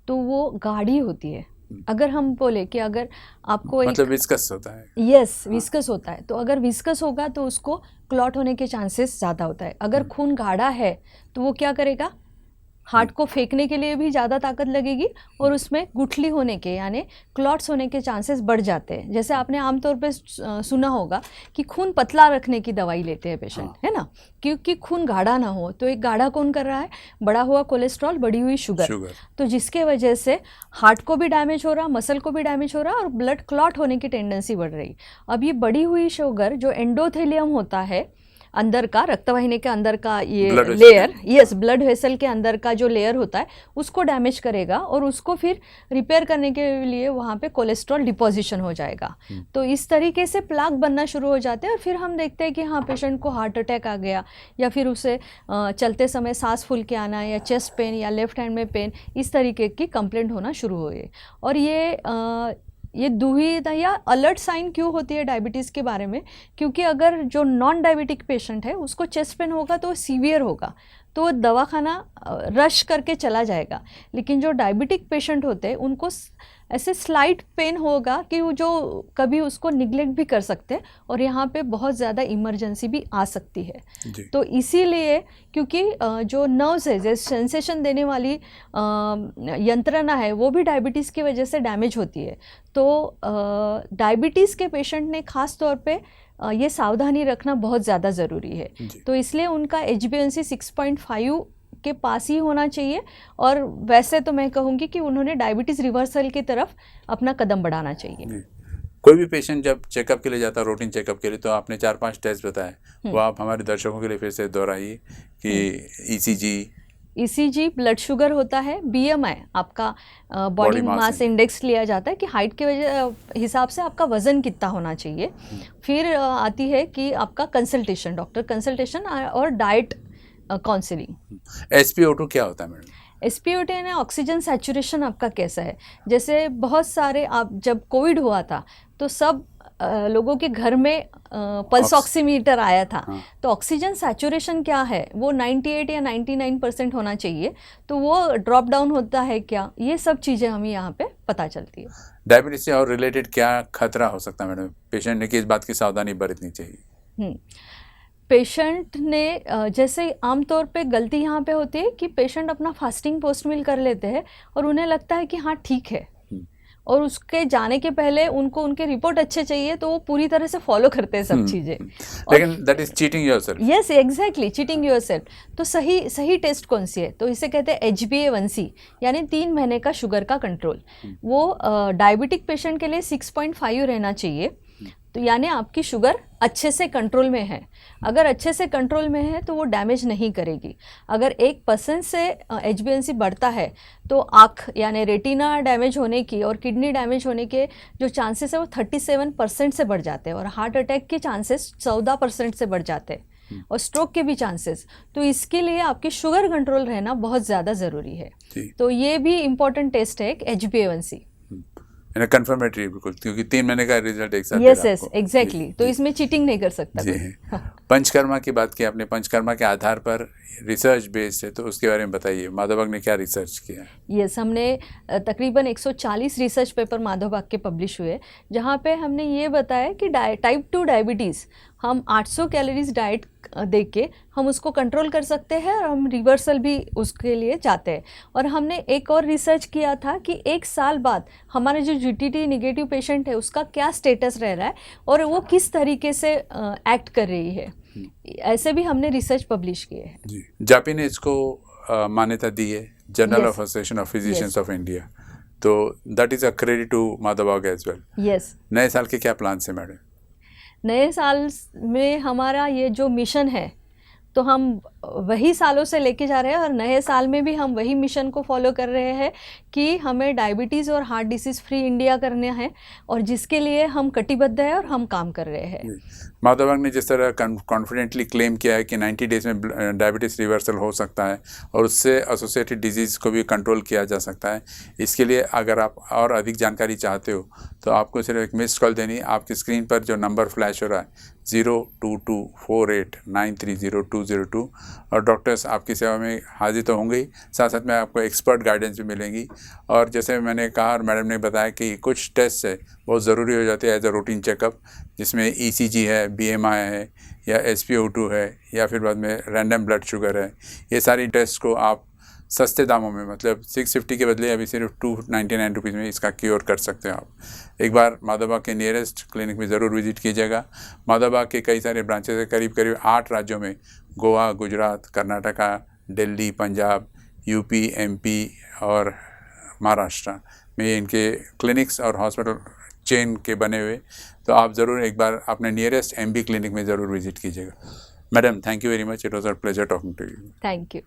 तो वो गाढ़ी होती है। अगर हम बोले कि अगर आपको मतलब विस्कस होता है। यस, विस्कस होता है, तो अगर विस्कस होगा तो उसको क्लॉट होने के चांसेस ज़्यादा होता है। अगर खून गाढ़ा है तो वो क्या करेगा, हार्ट को फेंकने के लिए भी ज़्यादा ताकत लगेगी और उसमें गुठली होने के यानी क्लॉट्स होने के चांसेस बढ़ जाते हैं। जैसे आपने आमतौर पे सुना होगा कि खून पतला रखने की दवाई लेते हैं पेशेंट, है ना, क्योंकि खून गाढ़ा ना हो। तो एक गाढ़ा कौन कर रहा है, बढ़ा हुआ कोलेस्ट्रॉल, बढ़ी हुई शुगर। तो जिसके वजह से हार्ट को भी डैमेज हो रहा, मसल को भी डैमेज हो रहा और ब्लड क्लॉट होने की टेंडेंसी बढ़ रही। अब ये बढ़ी हुई शुगर जो एंडोथेलियम होता है अंदर का, रक्तवाहिनी के अंदर का ये लेयर, यस, ब्लड वेसल के अंदर का जो लेयर होता है उसको डैमेज करेगा और उसको फिर रिपेयर करने के लिए वहाँ पे कोलेस्ट्रॉल डिपोजिशन हो जाएगा। तो इस तरीके से प्लाक बनना शुरू हो जाते हैं और फिर हम देखते हैं कि हाँ, पेशेंट को हार्ट अटैक आ गया, या फिर उसे चलते समय सांस फूल के आना, या चेस्ट पेन, या लेफ्ट हैंड में पेन, इस तरीके की कंप्लेंट होना शुरू हो गई। और ये दुविधा या अलर्ट साइन क्यों होती है डायबिटीज़ के बारे में, क्योंकि अगर जो नॉन डायबिटिक पेशेंट है उसको चेस्ट पेन होगा तो सीवियर होगा, तो दवाखाना रश करके चला जाएगा। लेकिन जो डायबिटिक पेशेंट होते हैं उनको ऐसे स्लाइट पेन होगा कि वो जो कभी उसको निगलेक्ट भी कर सकते हैं और यहाँ पे बहुत ज़्यादा इमरजेंसी भी आ सकती है। तो इसीलिए क्योंकि जो नर्व्स है, जैसे सेंसेशन देने वाली यंत्रणा है, वो भी डायबिटीज़ की वजह से डैमेज होती है। तो डायबिटीज़ के पेशेंट ने ख़ास तौर पे ये सावधानी रखना बहुत ज़्यादा ज़रूरी है। तो इसलिए उनका HbA1c 6.5 के पास ही होना चाहिए, और वैसे तो मैं कहूँगी कि उन्होंने डायबिटीज़ रिवर्सल की तरफ अपना कदम बढ़ाना चाहिए। कोई भी पेशेंट जब चेकअप के लिए जाता है, रूटीन चेकअप के लिए, तो आपने 4-5 टेस्ट बताए, वो आप हमारे दर्शकों के लिए फिर से दोहराइए कि ईसीजी, ब्लड शुगर होता है, बीएमआई आपका बॉडी मास इंडेक्स लिया जाता है कि हाइट के हिसाब से आपका वज़न कितना होना चाहिए। फिर आती है कि आपका कंसल्टेशन, डॉक्टर कंसल्टेशन और डाइट काउंसलिंग। SpO2 क्या होता है मैडम? SpO2 यानी ऑक्सीजन सैचुरेशन आपका कैसा है। जैसे बहुत सारे, आप जब कोविड हुआ था तो सब लोगों के घर में पल्स ऑक्सीमीटर आया था। हाँ। तो ऑक्सीजन सैचुरेशन क्या है, वो 98 या 99% होना चाहिए, तो वो ड्रॉप डाउन होता है क्या, ये सब चीज़ें हमें यहाँ पे पता चलती है। डायबिटीज से और रिलेटेड क्या खतरा हो सकता है मैडम? पेशेंट ने किस बात की सावधानी बरतनी चाहिए? पेशेंट ने जैसे आमतौर पे गलती यहाँ पे होती है कि पेशेंट अपना फास्टिंग पोस्ट मील कर लेते हैं और उन्हें लगता है कि हाँ ठीक है, और उसके जाने के पहले उनको उनके रिपोर्ट अच्छे चाहिए, तो वो पूरी तरह से फॉलो करते हैं सब चीज़ें। लेकिन that is cheating yourself. Yes, exactly, cheating yourself. तो सही टेस्ट कौन सी है? तो इसे कहते हैं HbA1c, यानी 3 महीने का शुगर का कंट्रोल। वो डायबिटिक पेशेंट के लिए 6.5 रहना चाहिए। तो यानी आपकी शुगर अच्छे से कंट्रोल में है। अगर अच्छे से कंट्रोल में है तो वो डैमेज नहीं करेगी। अगर 1% से HbA1c बढ़ता है तो आँख यानी रेटिना डैमेज होने की और किडनी डैमेज होने के जो चांसेस है वो 37% से बढ़ जाते हैं, और हार्ट अटैक के चांसेस 14% से बढ़ जाते हैं, और स्ट्रोक के भी चांसेस। तो इसके लिए आपकी शुगर कंट्रोल रहना बहुत ज़्यादा ज़रूरी है। तो ये भी इम्पोर्टेंट टेस्ट है HbA1c। कंफर्मेटरी, बिल्कुल, क्योंकि 3 महीने का रिजल्ट एक साथ। Yes exactly. तो इसमें चीटिंग नहीं कर सकता जी। पंचकर्मा की बात की आपने, पंचकर्मा के आधार पर रिसर्च बेस्ड है, तो उसके बारे में बताइए, माधवबाग ने क्या रिसर्च किया? यस, हमने तकरीबन 140 रिसर्च पेपर माधवबाग के पब्लिश हुए, जहाँ पे हमने ये बताया कि टाइप 2 डायबिटीज़ हम 800 कैलोरीज डाइट दे के हम उसको कंट्रोल कर सकते हैं, और हम रिवर्सल भी उसके लिए जाते हैं। और हमने एक और रिसर्च किया था कि 1 साल बाद हमारे जो GTT नेगेटिव पेशेंट है उसका क्या स्टेटस रह रहा है और वो किस तरीके से एक्ट कर रही है। ऐसे भी हमने रिसर्च पब्लिश किए हैं। जी, जापी ने इसको मान्यता दी है, journal Yes. Of association of physicians Yes. Of India, तो that is a credit to Madhavbaug as well. Yes, नए साल के क्या प्लान्स हैं मैडम? नए साल में हमारा ये जो मिशन है, तो हम वही सालों से लेके जा रहे हैं, और नए साल में भी हम वही मिशन को फॉलो कर रहे हैं कि हमें डायबिटीज़ और हार्ट डिसीज़ फ्री इंडिया करना है, और जिसके लिए हम कटिबद्ध है और हम काम कर रहे हैं। माधवबाग ने जिस तरह कॉन्फिडेंटली क्लेम किया है कि 90 डेज में डायबिटीज़ रिवर्सल हो सकता है और उससे एसोसिएटेड डिजीज़ को भी कंट्रोल किया जा सकता है, इसके लिए अगर आप और अधिक जानकारी चाहते हो तो आपको सिर्फ एक मिस्ड कॉल देनी है। आपकी स्क्रीन पर जो नंबर फ्लैश हो रहा है 02248930202, और डॉक्टर्स आपकी सेवा में हाजिर तो होंगे ही, साथ साथ में आपको एक्सपर्ट गाइडेंस भी मिलेंगी। और जैसे मैंने कहा और मैडम ने बताया कि कुछ टेस्ट है बहुत ज़रूरी हो जाते हैं एज अ रूटीन चेकअप, जिसमें ECG है, BMI है, या SpO2 है, या फिर बाद में रैंडम ब्लड शुगर है। ये सारी टेस्ट को आप सस्ते दामों में, मतलब 650 के बदले अभी सिर्फ 299 रुपीज़ में इसका क्योर कर सकते हैं आप। एक बार माधवबाग के नियरेस्ट क्लिनिक में ज़रूर विजिट कीजिएगा। माधवबाग के कई सारे ब्रांचेस है, करीब 8 राज्यों में, गोवा, गुजरात, कर्नाटका, दिल्ली, पंजाब, UP, MP और महाराष्ट्र में इनके क्लिनिक्स और हॉस्पिटल चेन के बने हुए। तो आप ज़रूर एक बार अपने नियरेस्ट MB क्लिनिक में ज़रूर विजिट कीजिएगा। Madam, thank you very much, it was a pleasure talking to you. Thank you.